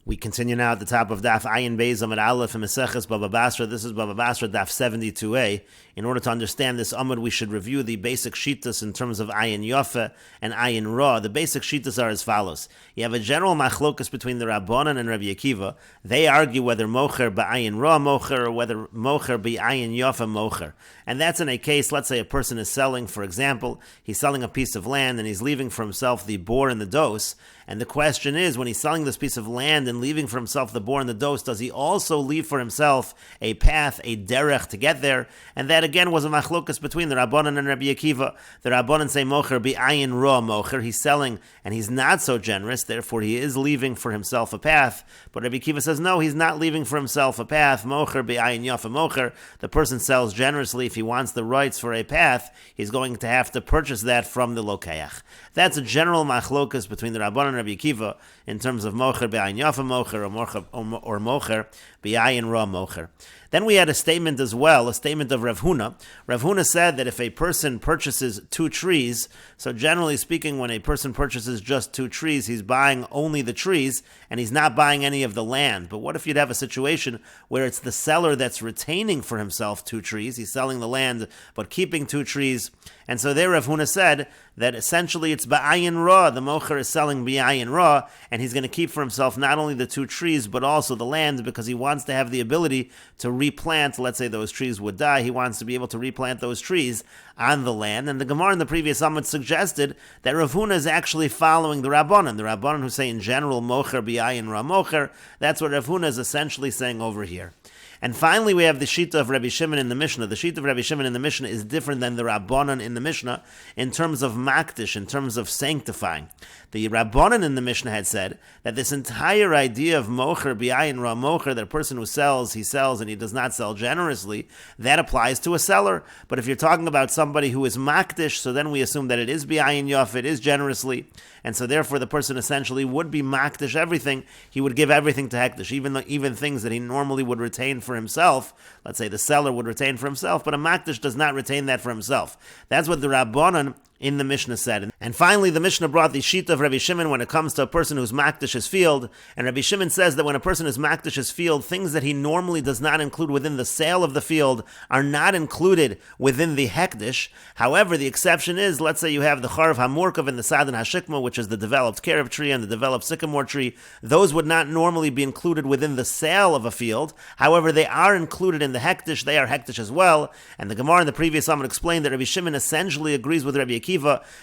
We continue now at the top of Daf Ayin Beis Amud Aleph and Meseches Bava Basra. This is Bava Basra Daf 72a. In order to understand this Amud, we should review the basic shitas in terms of Ayin Yofe and Ayin Ra. The basic shitas are as follows. You have a general machlokas between the Rabbanan and Rabbi Akiva. They argue whether mocher ba'ayin Ra mocher or whether mocher ba'ayin Yofe mocher. And that's in a case, let's say a person is selling, for example, he's selling a piece of land and he's leaving for himself the bore and the dose. And the question is, when he's selling this piece of land and leaving for himself the bore and the dose, does he also leave for himself a path, a derech to get there? And that again was a machlokas between the Rabbanan and Rabbi Akiva. The Rabbanan say mocher b'ayin Ra mocher. He's selling and he's not so generous, therefore he is leaving for himself a path. But Rabbi Akiva says no, he's not leaving for himself a path. Mocher b'ayin Yofe mocher. The person sells generously. If he wants the rights for a path, he's going to have to purchase that from the lokeach. That's a general machlokas between the Rabbanan and Rabbi Akiva in terms of mocher b'ayin Yofe mocher or mocher b'ayin Ra mocher. Then we had a statement as well, a statement of Rav Huna. Rav Huna said that if a person purchases two trees, so generally speaking, when a person purchases just two trees, he's buying only the trees and he's not buying any of the land. But what if you'd have a situation where it's the seller that's retaining for himself two trees? He's selling the land but keeping two trees. And so there Rav Huna said that essentially it's ba'ayin Ra. The mocher is selling ba'ayin Ra, and he's going to keep for himself not only the two trees but also the land because he wants to have the ability to replant. Let's say those trees would die. He wants to be able to replant those trees on the land. And the Gemara in the previous Amud suggested that Rav Huna is actually following the Rabbanan. The Rabbanan who say in general mocher b'ayin Ra mocher. That's what Rav Huna is essentially saying over here. And finally, we have the Shita of Rabbi Shimon in the Mishnah. The Shita of Rabbi Shimon in the Mishnah is different than the Rabbanan in the Mishnah in terms of makdish, in terms of sanctifying. The Rabbanan in the Mishnah had said that this entire idea of mocher b'ayin Ra mocher, that a person who sells, he sells and he does not sell generously, that applies to a seller. But if you're talking about somebody who is makdish, so then we assume that it is b'ayin Yofe, it is generously, and so therefore the person essentially would be makdish everything. He would give everything to hekdesh, even things that he normally would retain for himself. Let's say the seller would retain for himself, but a makdish does not retain that for himself. That's what the Rabbanan in the Mishnah said. And finally, the Mishnah brought the Shita of Rabbi Shimon when it comes to a person who's makdish his field. And Rabbi Shimon says that when a person is makdish his field, things that he normally does not include within the sale of the field are not included within the hekdesh. However, the exception is, let's say you have the Charav HaMurkav and the Sadan HaShikma, which is the developed carob tree and the developed sycamore tree. Those would not normally be included within the sale of a field. However, they are included in the hekdesh. They are hekdesh as well. And the Gemara in the previous Amud explained that Rabbi Shimon essentially agrees with Rabbi Akiva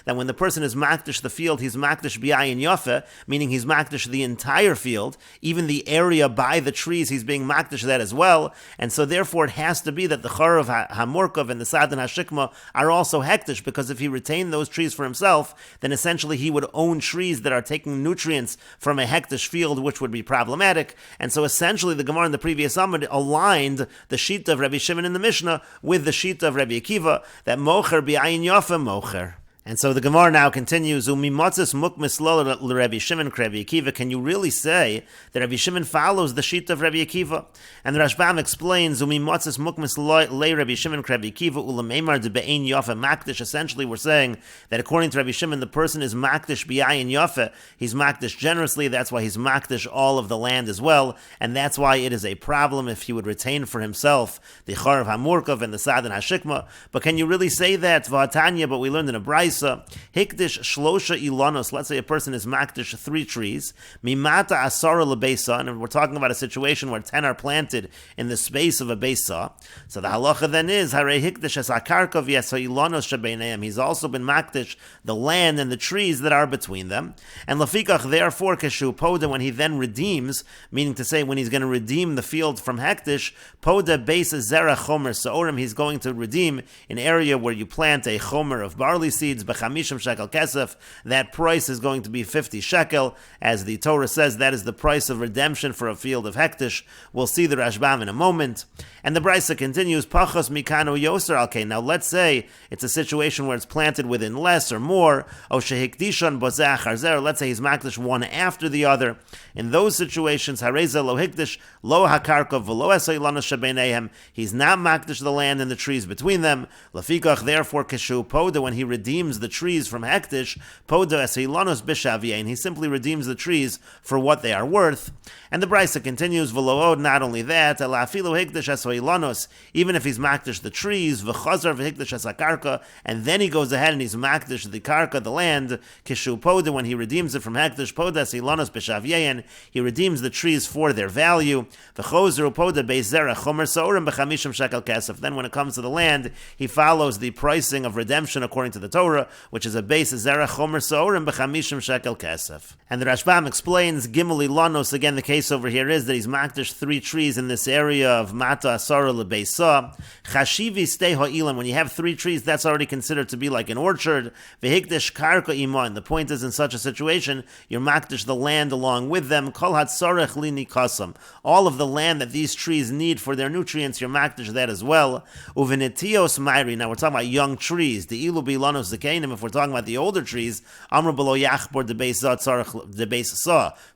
that when the person is makdish the field, he's makdish b'ayin Yofe, meaning he's makdish the entire field, even the area by the trees, he's being makdish that as well. And so therefore it has to be that the Charav HaMurkav and the Sadan HaShikma are also hekdesh, because if he retained those trees for himself, then essentially he would own trees that are taking nutrients from a hekdesh field, which would be problematic. And so essentially the Gemara in the previous Amud aligned the Shita of Rabbi Shimon in the Mishnah with the Shita of Rabbi Akiva, that mocher b'ayin Yofe mocher. And so the Gemara now continues, Umimotzes mukmis lo Rabbi Shimon Rabbi Akiva. Can you really say that Rabbi Shimon follows the sheet of Rabbi Akiva? And the Rashbam explains, Umimotzes mukmis lo Rabbi Shimon Rabbi Akiva ulamemar de be'ein Yofe makdish. Essentially, we're saying that according to Rabbi Shimon, the person is makdish b'ayin Yofe. He's makdish generously. That's why he's makdish all of the land as well. And that's why it is a problem if he would retain for himself the Charav HaMurkav and the Sadan HaShikma. But can you really say that? V'atanya, but we learned in a Bryce, Hikdish shlosha ilanos. Let's say a person is makdish 3 trees. Mimata asara lebeisa, and we're talking about a situation where 10 are planted in the space of a beisa. So the halacha then is harei hikdish as akarkov yeso ilanos shebeineim. He's also been makdish the land and the trees that are between them. And lafikach, therefore, keshu poda, when he then redeems, meaning to say when he's going to redeem the field from hekdish, poda beisa zera chomer saorim. He's going to redeem an area where you plant a chomer of barley seeds. B'chamishim shekel kesef, that price is going to be 50 shekel, as the Torah says that is the price of redemption for a field of hektish. We'll see the Rashbam in a moment. And the Brisa continues, Pachos mikano yoser alkein. Now let's say it's a situation where it's planted within less or more, o shehikdishon bozeh acharzer, let's say he's makdish one after the other. In those situations, hareza lo hikdish lo hakarkov v'lo esay lanos shebeinehem, he's not makdish the land and the trees between them. Lafikach, therefore, keshu poda, when he redeems redeems the trees from hektish, poda es hailanos b'shavyein. He simply redeems the trees for what they are worth. And the Brisa continues, v'lo'od, not only that, elafilu hektish es hailanos, even if he's makdish the trees, v'chazar v'hektish es hakarka, and then he goes ahead and he's makdish the karka, the land, kishu poda, when he redeems it from hektish, poda es hailanos b'shavyein, he redeems the trees for their value. V'chozer poda beis zera chomer sa'orim b'chamishim shekel kesef. Then when it comes to the land, he follows the pricing of redemption according to the Torah, which is a base zera chomer sa'orim b'chamishim shekel kesef. And the Rashbam explains, Gimel Ilanos, again the case over here is that he's makdish 3 trees in this area of Mata Asara Lebeisa. Chashivi stei ha'ilam, when you have 3 trees, that's already considered to be like an orchard. V'hikdish karka iman, the point is in such a situation, you're makdish the land along with them. Kol hatzarech li nikasam, all of the land that these trees need for their nutrients, you're makdish that as well. Uvenetios mairi, now we're talking about young trees. The ilu bilanos zekeinim, if we're talking about the older trees, amr below yachbor the base saw tzarech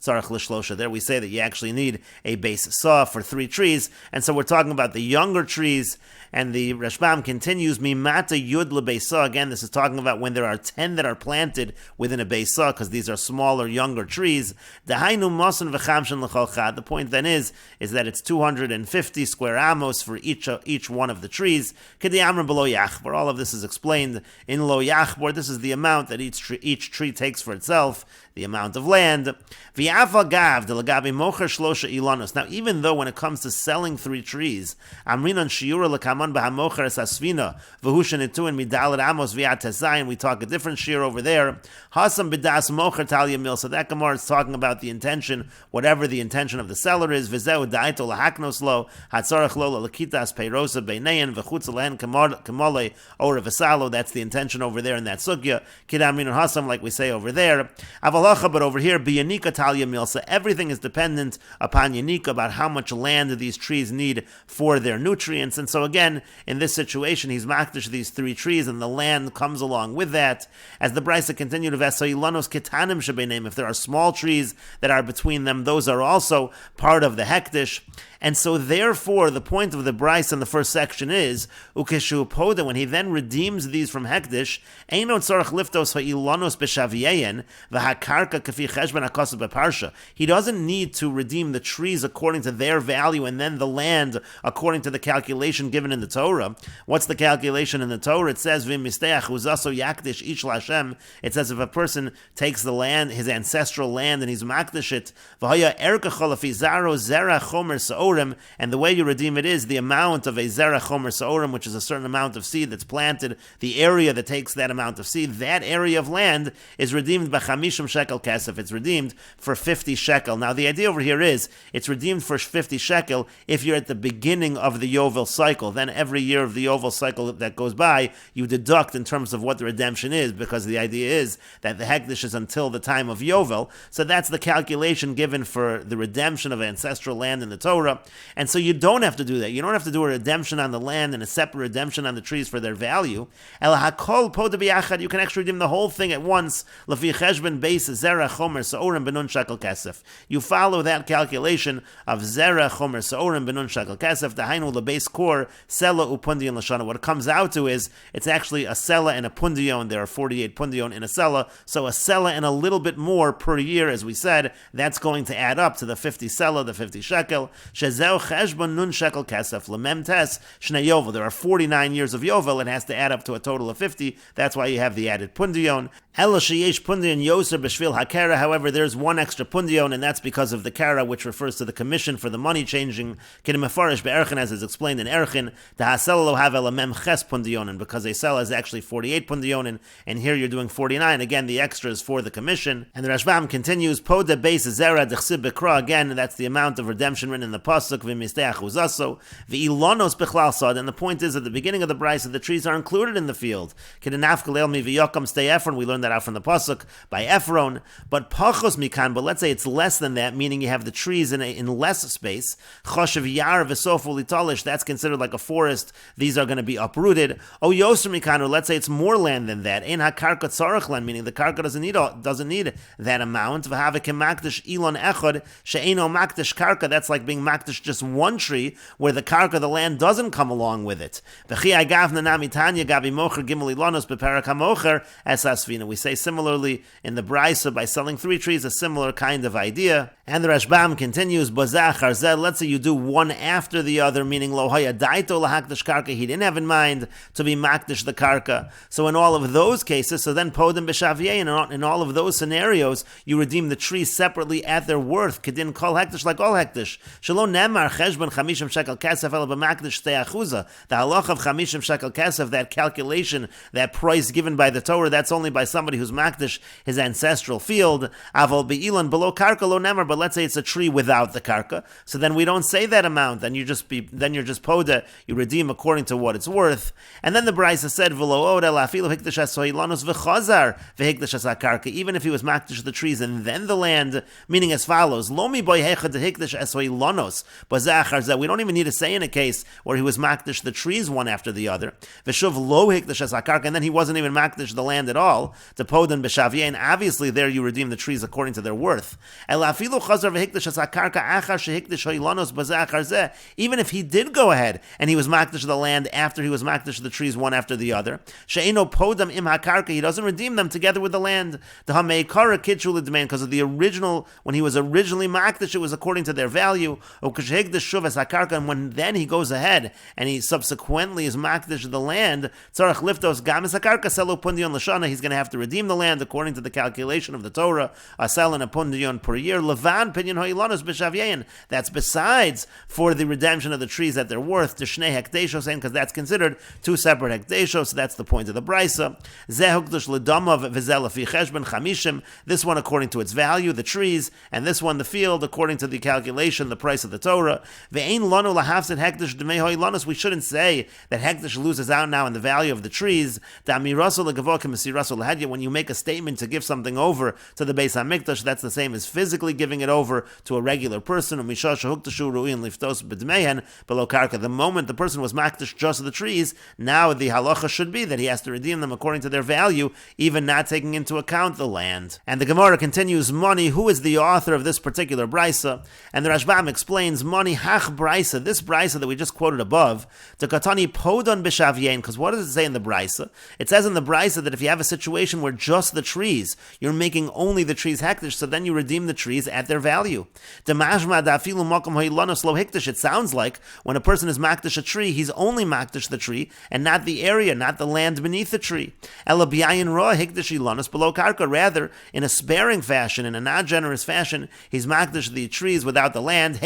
lishlosha. There we say that you actually need a base saw for 3 trees, and so we're talking about the younger trees. And the Rashbam continues, Mimata Yud LeBeisa. Again, this is talking about when there are 10 that are planted within a Beisa, because these are smaller, younger trees. The point then is that it's 250 square amos for each one of the trees. Where all of this is explained in Lo Yachbor. This is the amount that each tree takes for itself, the amount of land. Now, even though when it comes to selling 3 trees, Amrinan Shiura Lakaman Bahamocher Asasvina, Vahushanitun Midalit Amos Viatazayin, we talk a different shear over there. Hasam Bidas Mocher Talia Mil. So that Gemara is talking about the intention, whatever the intention of the seller is. Vizeu Daito Lahaknos Lo, Hatzarach Lo Lakitas Peirosa Beineyan, Vachutz Lehen Kamole Ora Vasalo. That's the intention over there in that sugya. Kidamrinan Hasam, like we say over there. But over here, Biyanika Talia Milsa, everything is dependent upon Yanika, about how much land these trees need for their nutrients. And so again, in this situation, he's makdish these 3 trees, and the land comes along with that. As the Brisa continued, if there are small trees that are between them, those are also part of the hektish. And so therefore, the point of the Brisa in the first section is, Ukeshu Poda, when he then redeems these from hektish, Eino tzarach liftos ha'ilanos b'shavyein, v'hakarka kafi cheshben ha'kosav b'parsha. He doesn't need to redeem the trees according to their value and then the land according to the calculation given in the Torah. What's the calculation in the Torah? It says, V'misteach uzaso yakdish ish l'Hashem. It says if a person takes the land, his ancestral land, and he's makdish it, v'haya erka cholafi zaro zera chomer sa'orim, and the way you redeem it is the amount of a zera chomer sa'orim, which is a certain amount of seed that's planted, the area that takes that amount of seed, that area of land is redeemed by chamishim shekel kesef. It's redeemed for 50 shekel. Now the idea over here is, it's redeemed for 50 shekel if you're at the beginning of the Yovel cycle. Then every year of the Yovel cycle that goes by, you deduct in terms of what the redemption is, because the idea is that the hektish is until the time of Yovel. So that's the calculation given for the redemption of ancestral land in the Torah. And so you don't have to do that. You don't have to do a redemption on the land and a separate redemption on the trees for their value. You can actually redeem the whole thing at once. You follow that calculation of zera chomer sa'orim benun shekel kesef, dahainu lebeis kor sela upundion lashana. What it comes out to is, it's actually a sela and a pundion. There are 48 pundion in a sela, so a sela and a little bit more per year, as we said, that's going to add up to the 50 sela, the 50 shekel. Shezeu cheshbon nun shekel kesef lemem tes shnei yovel. There are 49 years of yovel. It has to add up to a total of 50. That's why you have the added pundion. Ela sheyesh pundion yoser b'shvil hakera. However, there's one extra pundion, and that's because of the kara, which refers to the commission for the money changing. Kidim mefarish be'erchin, as is explained in Erchin. The hasel lo have elamem ches pundionin, because a sel is actually 48 pundionin, and here you're doing 49. Again, the extra is for the commission. And the Rashbam continues, Poda beis zera dechsib bekra. Again, that's the amount of redemption written in the pasuk v'misteach uzaso v'ilonos bechlal sad. And the point is, at the beginning of the brisa, the trees are included in the field. Kidenafkalel mi v'yokam stei efron. We learned that that out from the pasuk by Ephron. But pachos mikan, but let's say it's less than that, meaning you have the trees in less space. Choshev yar v'sofu litalish, that's considered like a forest. These are going to be uprooted. O yoser mikan, or let's say it's more land than that. Ein hakarka tzarich land, meaning the karka doesn't need that amount. V'havik makdish ilon echad she'eno makdish karka. That's like being makdish just one tree where the karka, the land, doesn't come along with it. V'chi agavna nami tanya gabi mocher gimel ilonos beperak hamocher es asvina. We say similarly in the Brisa by selling 3 trees, a similar kind of idea. And the Rashbam continues, Bazah charzeh, let's say you do one after the other, meaning lo haya daito lahakdish karka, he didn't have in mind to be makdish the karka. So in all of those cases, so then podim b'shavyein, in all of those scenarios, you redeem the trees separately at their worth. Kedin kol hektish like all hektish. Shalom nemar cheshbon chamishim shekel kesef el b'makdish stei achuza. The halach of chamishim shekel kesef, that calculation, that price given by the Torah, that's only by somebody who's makdish his ancestral field. Avol be'ilan below karka lo nemar, but let's say it's a tree without the karka. So then we don't say that amount. Then you're just poda. You redeem according to what it's worth. And then the Brisa said, "V'lo oda lafilu hikdash asoilanos v'chazar v'hikdash askarka." Even if he was makdish the trees and then the land, meaning as follows: Lomi boy hechad hikdash asoilanos bazachar. That we don't even need to say in a case where he was makdish the trees one after the other. V'shuv lo hikdash askarka, and then he wasn't even makdish the land at all. To podan b'shavyein. Obviously, there you redeem the trees according to their worth. Even if he did go ahead and he was makdish the land after he was makdish the trees one after the other, he doesn't redeem them together with the land. Because of the original, when he was originally makdish, it was according to their value. And when then he goes ahead and he subsequently is makdish the land, he's going to have to redeem the land according to the calculation of the Torah, a sell and a pundion per year. That's besides for the redemption of the trees that they're worth to shnei hekdeshos, because that's considered 2 separate hekdeshos. So that's the point of the brisa. This one according to its value, the trees, and this one the field according to the calculation, the price of the Torah. We shouldn't say that hekdesh loses out now in the value of the trees. When you make a statement to give something over to the Beis HaMikdash, that's the same as physically giving it over to a regular person. The moment the person was makdish just the trees, now the halacha should be that he has to redeem them according to their value, even not taking into account the land. And the Gemara continues, Moni, who is the author of this particular brisa? And the Rashbam explains, Moni hach brisa, this brisa that we just quoted above, to katani podon b'shavyein, because what does it say in the brisa? It says in the brisa that if you have a situation where just the trees, you're making only the trees hektish, so then you redeem the trees at their value. It sounds like when a person is makdish a tree, he's only makdish the tree and not the area, not the land beneath the tree. Rather, in a sparing fashion, in a non-generous fashion, he's makdish the trees without the land.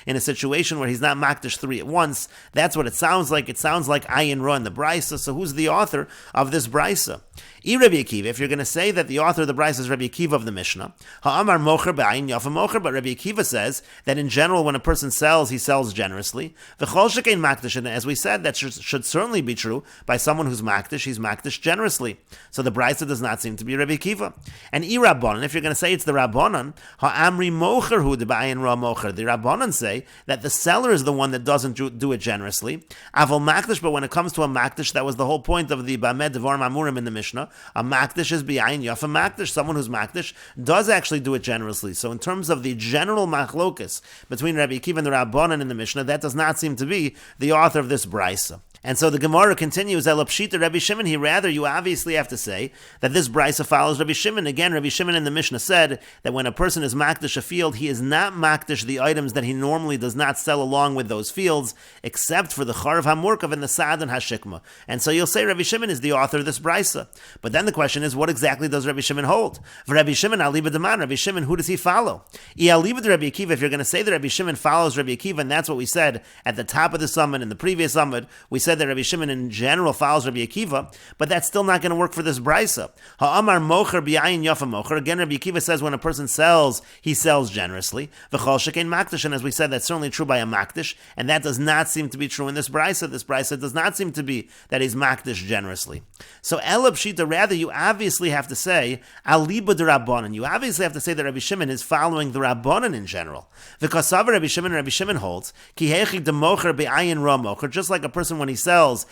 In a situation where he's not makdish 3 at once. That's what it sounds like. It sounds like ayin ra in the brisa. So who's the author of this brisa? Rabbi Akiva, if you're going to say that the author of the brisa is Rabbi Akiva of the Mishnah, ha'amar mocher b'ayin yafa mocher, but Rabbi Akiva says that in general, when a person sells, he sells generously. V'chol shekein makdish, and as we said, that should certainly be true by someone who's makdish. He's makdish generously. So the brisa does not seem to be Rabbi Akiva. And Rabbanan, if you're going to say it's the Rabbanan, ha'amri mocher hu b'ayin ra mocher. The Rabbanan say that the seller is the one that doesn't do it generously. Avol makdish, but when it comes to a makdish, that was the whole point of the Bamed Devarim Amurim in the Mishnah. A makdish is b'ayin yafa makdish. Someone who's makdish does actually do it generously. So in terms of the general machlokus between Rabbi Akiva and the Rabbanan in the Mishnah, that does not seem to be the author of this brisa. And so the Gemara continues, Elapshita Rabbi Shimon, you obviously have to say that this brisa follows Rabbi Shimon. Again, Rabbi Shimon in the Mishnah said that when a person is makdish a field, he is not makdish the items that he normally does not sell along with those fields, except for the Charav HaMurkav and the Sad and Hashikma. And so you'll say Rabbi Shimon is the author of this brisa. But then the question is, what exactly does Rabbi Shimon hold? For Rabbi Shimon, Aliba Daman, Rabbi Shimon, who does he follow? Aliba to Rabbi Akiva, if you're going to say that Rabbi Shimon follows Rabbi Akiva, and that's what we said at the top of the summit, in the previous summit, we said that Rabbi Shimon in general follows Rabbi Akiva, but that's still not going to work for this brisa. Ha'amar mocher b'ayin yafa mocher. Again, Rabbi Akiva says when a person sells, he sells generously. V'chol shekein makdish, and as we said, that's certainly true by a makdish, and that does not seem to be true in this brisa. This brisa does not seem to be that he's makdish generously. So elab shita, rather, you obviously have to say aliba de rabbanan. You obviously have to say that Rabbi Shimon is following the rabbanan in general. Because Rabbi Shimon holds ki hechi de mocher b'ayin ra mocher. Just like a person when he sells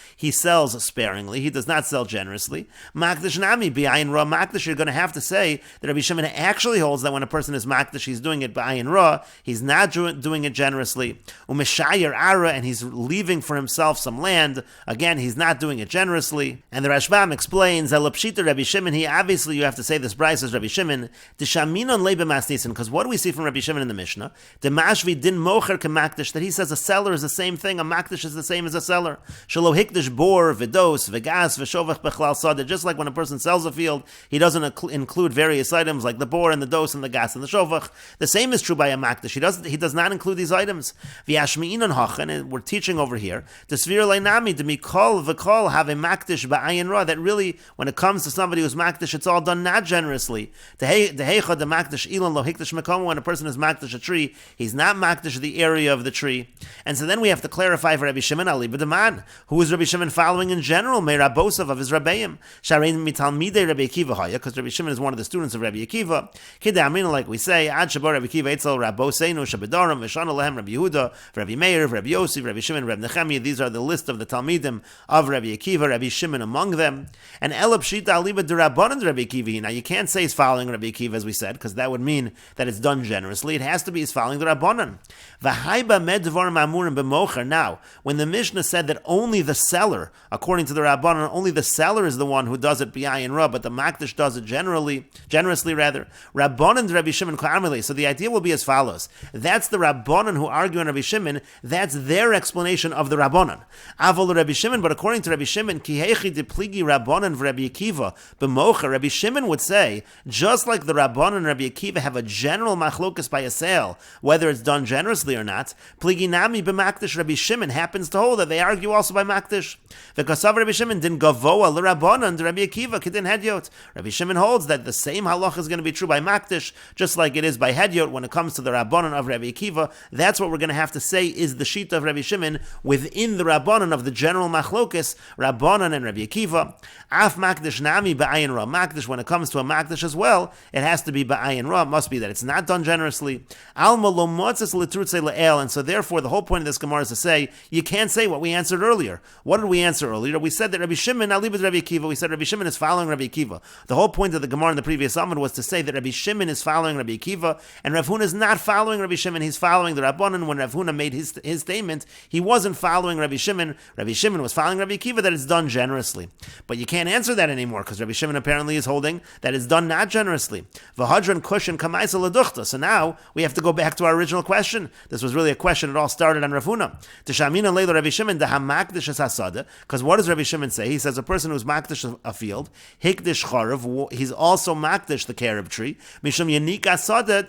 sparingly. He does not sell generously. Makdish nami b'ayin ra makdish. You're going to have to say that Rabbi Shimon actually holds that when a person is makdish, he's doing it b'ayin ra. He's not doing it generously. Umeshayer ara, and he's leaving for himself some land. Again, he's not doing it generously. And the Rashbam explains that Lapshita Rabbi Shimon, he obviously, you have to say this brayso is Rabbi Shimon, D'shaminon lebe masnisin, because what do we see from Rabbi Shimon in the Mishnah? The mashvi din mocher kemakdish, that he says a seller is the same thing, a makdish is the same as a seller. Shelo hikdish bor, vidos, vegas, veshovach bechlal sada. Just like when a person sells a field, he doesn't include various items like the bor and the dos and the gas and the shovach. The same is true by a makdish. He does not include these items. V'yashmi'inon hochen, and we're teaching over here, the svir leinami, the mikol v'kol have a makdish ba'ayin ra, that really, when it comes to somebody who's makdish, it's all done not generously. The heicha the makdish ilan lo hikdish mekom, when a person is makdish a tree, he's not makdish the area of the tree. And so then we have to clarify for Rabbi Shimon ali b'deman, who is Rabbi Shimon following in general, me rabosav of his rabbeim, sharein mitalmidei Rabbi Akiva haya, because Rabbi Shimon is one of the students of Rabbi Akiva. Kidamina, like we say, ad shabar Rabbi Akiva etzel raboseinu shabedarim v'shana lehem Rabbi Yehuda, Rabbi Meir, Rabbi Yosef, Rabbi Shimon, Rabbi Nechemiah. These are the list of the talmidim of Rabbi Akiva, Rabbi Shimon among them. And elab shita aliba derabanan Rabbi Akiva. Now you can't say he's following Rabbi Akiva, as we said, because that would mean that it's done generously. It has to be he's following the rabbanan. V'haiba medvar mamurim b'mocher. Now, when the Mishnah said that only the seller, according to the rabbanan, only the seller is the one who does it b'ayin ra, but the makdish does it generously rather. Rabbanan Rabbi Shimon ka'amrei. So the idea will be as follows. That's the rabbanan who argue on Rabbi Shimon. That's their explanation of the rabbanan. Avol Rabbi Shimon, but according to Rabbi Shimon, ki hechi de pligi rabbanan v'Rabbi Akiva b'mocher. Rabbi Shimon would say, just like the rabbanan and Rabbi Akiva have a general machlokas by a sale, whether it's done generously or not, pligi nami b'makdish, Rabbi Shimon happens to hold that they argue also by makdish. V'kasav Rabbi Shimon din gavoa l'rabbanan de Rabbi Akiva kidin hedyot. Rabbi Shimon holds that the same halach is going to be true by makdish, just like it is by hedyot when it comes to the rabbanan of Rabbi Akiva. That's what we're going to have to say is the shita of Rabbi Shimon within the rabbanan of the general machlokas, rabbanan and Rabbi Akiva. Af makdish nami ba'ayin ra. Makdish, when it comes to a makdish as well, it has to be ba'ayin ra. It must be that it's not done generously. Alma lo motzes l'trutze le'el. And so therefore the whole point of this Gemara is to say, you can't say what we answered earlier. What did we answer earlier? We said that Rabbi Shimon, I'll leave with Rabbi Akiva. We said Rabbi Shimon is following Rabbi Akiva. The whole point of the Gemara in the previous Amud was to say that Rabbi Shimon is following Rabbi Akiva, and Rav Huna is not following Rabbi Shimon, he's following the Rabbanan. When Rav Huna made his statement, he wasn't following Rabbi Shimon. Rabbi Shimon was following Rabbi Akiva, that it's done generously. But you can't answer that anymore, because Rabbi Shimon apparently is holding that it's done not generously. V'hadran kushin kamaisa leduchta. So now we have to go back to our original question. This was really a question, it all started on Rav Huna. T'shamina leila Rabbi Shimon dahamakdish es hasada. Because what does Rabbi Shimon say? He says a person who's makdish a field, hikdish charav, he's also makdish the carob tree, mishum yanika sada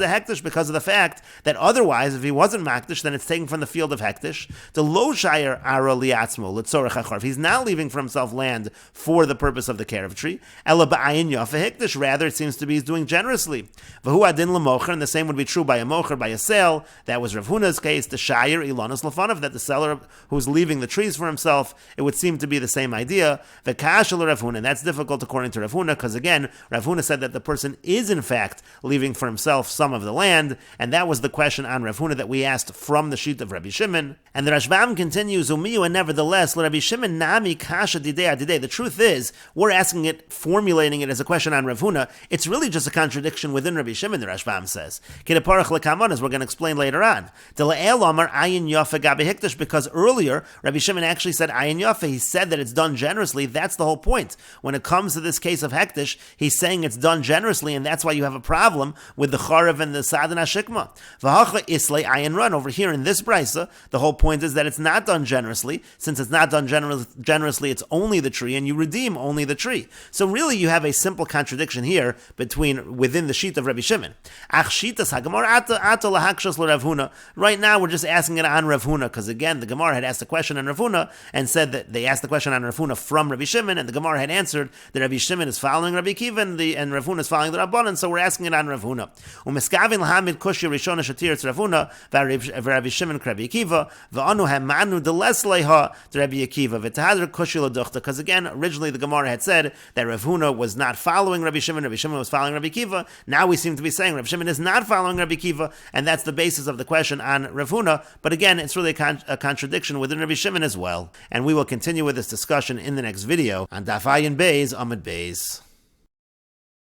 hektish, because of the fact that otherwise, if he wasn't makdish, then it's taken from the field of hektish. The lo shayir ara liatzmo l'tzorech hacharv. He's not leaving for himself land for the purpose of the carob tree. Ela ba'ayin yafa hektish. Rather, it seems to be he's doing generously. V'hu adin l'mocher, and the same would be true by a mocher, by a sale. That was Rav Huna's case. The shayir ilanos l'fanav, that the seller who's leaving the trees for himself, it would seem to be the same idea. V'kash Rav Huna, and that's difficult according to Rav Huna, because again, Rav Huna said that the person is in fact leaving for himself some of the land, and that was the question on Rav Huna that we asked from the sheet of Rabbi Shimon. And the Rashbam continues, Umiyu, and nevertheless, Rabbi Shimon nami kasha didei adidei. The truth is, we're asking it, formulating it as a question on Rav Huna. It's really just a contradiction within Rabbi Shimon, the Rashbam says. Kideparach lekamon, as we're going to explain later on. Dela'el amar ayin yafa gabi hikdash, because earlier, Rabbi Shimon actually said ayin yafa. He said that it's done generously. That's the whole point. When it comes to this case of hektish, he's saying it's done generously, and that's why you have a problem with the charav and the sad and hashikma. V'hacha islay ayin run. Over here in this brisa, the whole point is that it's not done generously. Since it's not done generously, it's only the tree, and you redeem only the tree. So really, you have a simple contradiction here within the sheet of Rabbi Shimon. Right now, we're just asking it on Rav Huna, because again, the Gemara had asked a question question on Rav Huna and said that they asked the question on Rav Huna from Rabbi Shimon, and the Gemara had answered that Rabbi Shimon is following Rabbi Akiva and Rav Huna is following the Rabbanan, so we're asking it on Rav Huna. Umeskavin lahamid kushya rishona shatir tzrav Huna v'Rabbi Shimon k'Rabbi Akiva v'anu hamanu deles leiha Rabbi Akiva v'tahadr kushya laduchta. Because again, originally the Gemara had said that Rav Huna was not following Rabbi Shimon was following Rabbi Akiva. Now we seem to be saying Rabbi Shimon is not following Rabbi Akiva, and that's the basis of the question on Rav Huna. But again, it's really a contradiction within Rabbi Shimon as well. And we will continue with this discussion in the next video on Daf Ayin Beis Amud Beis.